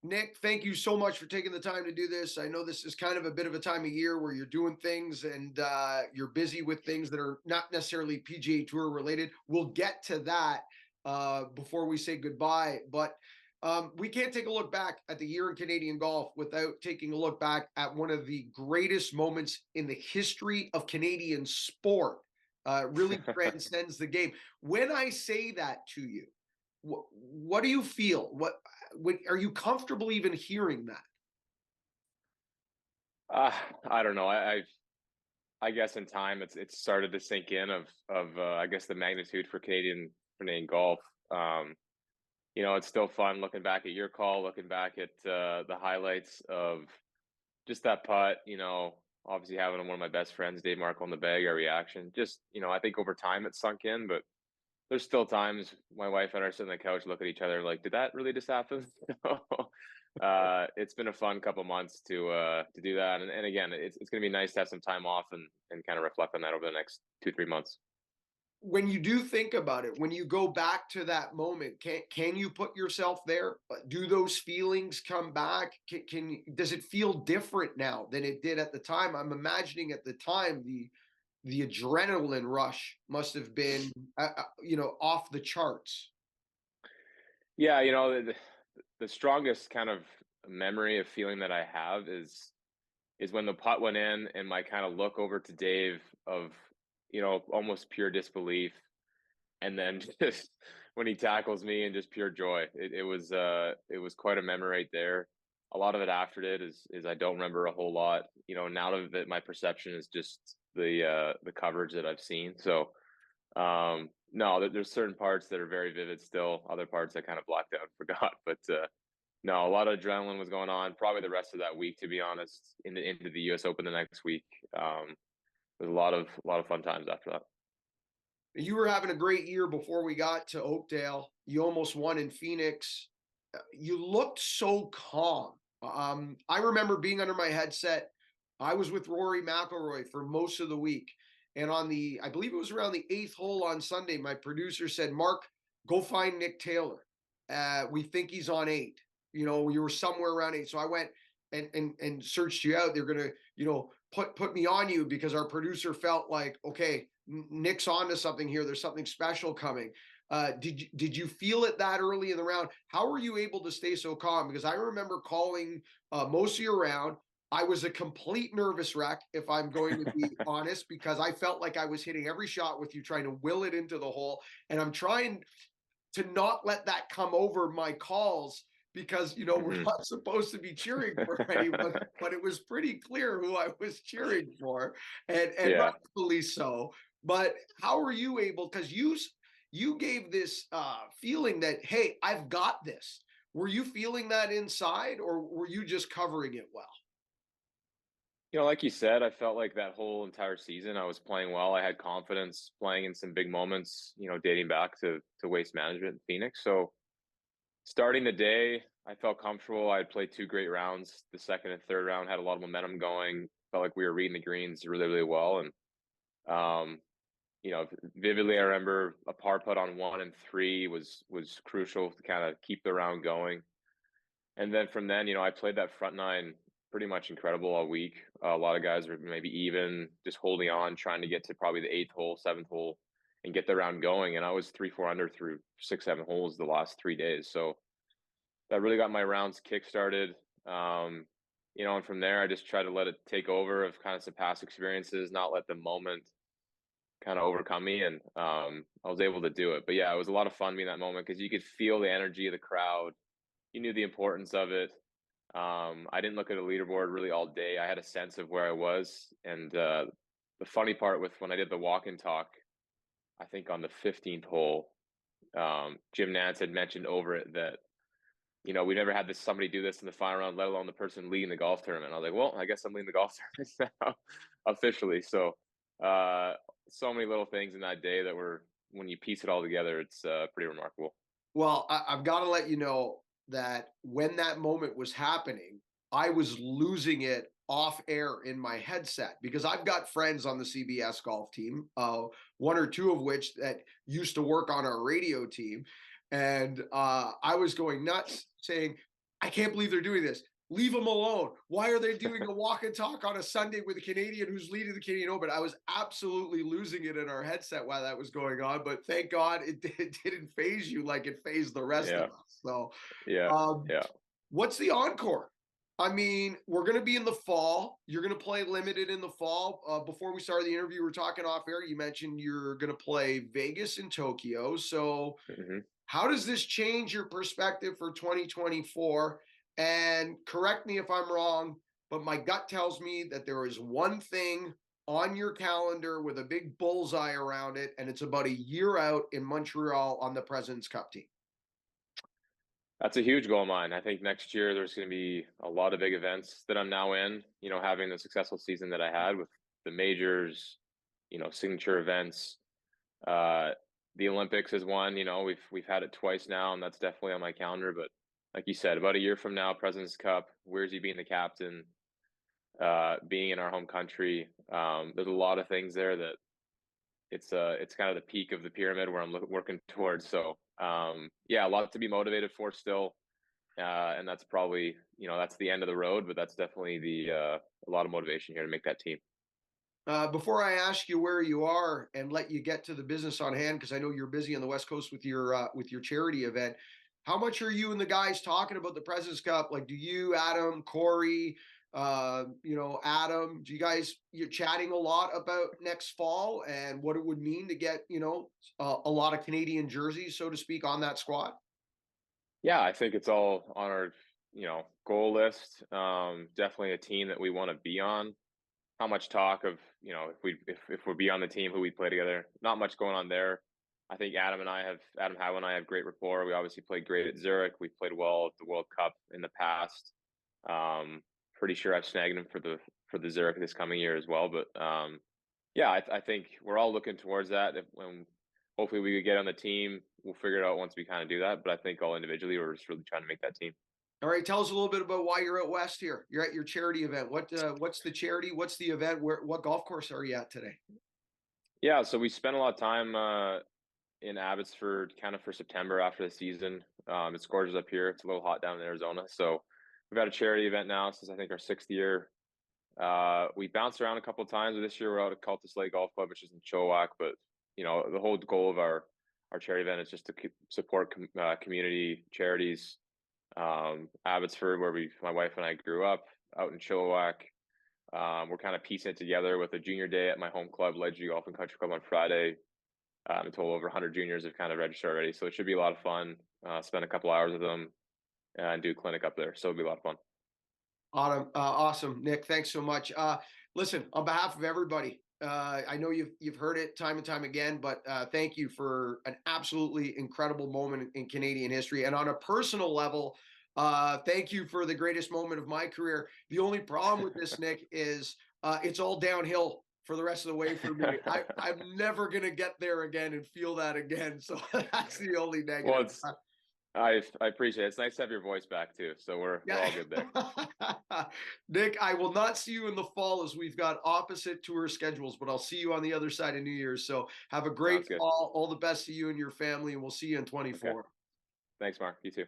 Nick, thank you so much for taking the time to do this. I know this is kind of a bit of a time of year where you're doing things and you're busy with things that are not necessarily PGA Tour related. We'll get to that before we say goodbye. But we can't take a look back at the year in Canadian golf without taking a look back at one of the greatest moments in the history of Canadian sport. Really transcends the game. When I say that to you, what do you feel? What are you comfortable even hearing that? I don't know. I guess in time it's started to sink in of I guess the magnitude for Canadian golf. It's still fun looking back at your call, looking back at the highlights of just that putt. Obviously having one of my best friends, Dave Markle, on the bag, our reaction. Just I think over time it's sunk in, but there's still times my wife and I sit on the couch, look at each other like, did that really just happen? It's been a fun couple months to do that. And again, it's going to be nice to have some time off and kind of reflect on that over the next 2-3 months. When you do think about it, when you go back to that moment, can you put yourself there? Do those feelings come back? Does it feel different now than it did at the time? I'm imagining at the time the adrenaline rush must have been off the charts. Yeah, the strongest kind of memory of feeling that I have is when the putt went in and my kind of look over to Dave of almost pure disbelief, and then just when he tackles me and just pure joy. It was quite a memory right there. A lot of it after it is I don't remember a whole lot. Now of it, my perception is just the coverage that I've seen. So no, there's certain parts that are very vivid still. Other parts I kind of blacked out and forgot. But no, a lot of adrenaline was going on. Probably the rest of that week, to be honest, into the U.S. Open the next week. There's a lot of fun times after that. You were having a great year before we got to Oakdale. You almost won in Phoenix. You looked so calm. I remember being under my headset. I was with Rory McIlroy for most of the week. And I believe it was around the 8th hole on Sunday, my producer said, Mark, go find Nick Taylor. We think he's on 8. You were somewhere around 8. So I went and searched you out. They're going to, put me on you because our producer felt like, okay, Nick's onto something here. There's something special coming. Did you feel it that early in the round? How were you able to stay so calm? Because I remember calling most of your round. I was a complete nervous wreck, if I'm going to be honest, because I felt like I was hitting every shot with you, trying to will it into the hole. And I'm trying to not let that come over my calls because, we're not supposed to be cheering for anyone, but it was pretty clear who I was cheering for, and Yeah. rightfully so. But how are you able, because you gave this feeling that, hey, I've got this. Were you feeling that inside, or were you just covering it well? Like you said, I felt like that whole entire season I was playing well. I had confidence playing in some big moments, dating back to Waste Management in Phoenix. So starting the day, I felt comfortable. I had played 2 great rounds. The second and third round had a lot of momentum going. Felt like we were reading the greens really, really well. And vividly, I remember a par putt on 1 and 3 was crucial to kind of keep the round going. And then from then, I played that front 9 pretty much incredible all week. A lot of guys were maybe even, just holding on, trying to get to probably the 8th hole, 7th hole, and get the round going. And I was 3-4 under through 6-7 holes the last 3 days. So that really got my rounds kick-started. And from there, I just tried to let it take over of kind of some past experiences, not let the moment kind of overcome me. And I was able to do it. But yeah, it was a lot of fun being that moment because you could feel the energy of the crowd. You knew the importance of it. I didn't look at a leaderboard really all day. I had a sense of where I was. And the funny part with when I did the walk and talk, I think on the 15th hole, Jim Nance had mentioned over it that, we never had somebody do this in the final round, let alone the person leading the golf tournament. I was like, well, I guess I'm leading the golf tournament now officially. So, so many little things in that day that were, when you piece it all together, it's pretty remarkable. Well, I've got to let you know that when that moment was happening, I was losing it off air in my headset because I've got friends on the CBS golf team, 1 or 2 of which that used to work on our radio team. And I was going nuts saying, I can't believe they're doing this. Leave them alone. Why are they doing a walk and talk on a Sunday with a Canadian who's leading the Canadian Open? I was absolutely losing it in our headset while that was going on, but thank God it didn't phase you like it phased the rest of Yeah, us. So, yeah, um, yeah. what's the encore? I mean, we're going to be in the fall. You're going to play limited in the fall. Before we started the interview, we were talking off air. You mentioned you're going to play Vegas and Tokyo. So, Hmm. how does this change your perspective for 2024? And correct me if I'm wrong, but my gut tells me that there is one thing on your calendar with a big bullseye around it, and it's about a year out in Montreal on the President's Cup team. That's a huge goal of mine. I think next year there's going to be a lot of big events that I'm now in. You know, having the successful season that I had with the majors, you know, signature events. Uh, the Olympics is one. You know, we've had it twice now, and that's definitely on my calendar. But like you said, about a year from now, President's Cup. Where's he being the captain? Being in our home country. There's a lot of things there that it's kind of the peak of the pyramid where I'm working towards. So yeah, a lot to be motivated for still, and that's probably, you know, that's the end of the road, but that's definitely the a lot of motivation here to make that team. Before I ask you where you are and let you get to the business on hand, because I know you're busy on the West Coast with your charity event, how much are you and the guys talking about the President's Cup? Like, do you, Adam, Corey, Adam, do you guys you're chatting a lot about next fall and what it would mean to get a lot of Canadian jerseys, so to speak, on that squad? Yeah, I think it's all on our, goal list. Definitely a team that we want to be on. Not much talk of, if we'll be on the team, who we play together. Not much going on there. I think Adam Howe and I have great rapport. We obviously played great at Zurich. We played well at the World Cup in the past. Pretty sure I've snagged him for the Zurich this coming year as well. But yeah, I think we're all looking towards that. When hopefully we could get on the team, we'll figure it out once we kind of do that. But I think all individually, we're just really trying to make that team. All right, tell us a little bit about why you're out west here. You're at your charity event. What's the charity? What's the event? What golf course are you at today? Yeah, so we spent a lot of time in Abbotsford, kind of for September after the season. It's gorgeous up here. It's a little hot down in Arizona, so we've had a charity event now since I think our 6th year. We bounced around a couple of times. This year we're out at Cultus Lake Golf Club, which is in Chilliwack. But the whole goal of our charity event is just to support community charities. Abbotsford, where my wife and I grew up, out in Chilliwack. We're kind of piecing it together with a junior day at my home club, Ledgely Golf and Country Club, on Friday. A total over 100 juniors have kind of registered already, so it should be a lot of fun. Spend a couple hours with them and do a clinic up there, so it'll be a lot of fun. Awesome, Nick. Thanks so much. Listen, on behalf of everybody, I know you've heard it time and time again, but thank you for an absolutely incredible moment in Canadian history. And on a personal level, thank you for the greatest moment of my career. The only problem with this, Nick, is it's all downhill for the rest of the way for me. I'm never gonna get there again and feel that again. So that's the only Well, negative. I appreciate it. It's nice to have your voice back too. So we're Yeah. all good there. Nick, I will not see you in the fall as we've got opposite tour schedules, but I'll see you on the other side of New Year's. So have a great Sounds good. fall. All the best to you and your family, and we'll see you in Okay. 24. Thanks, Mark. You too.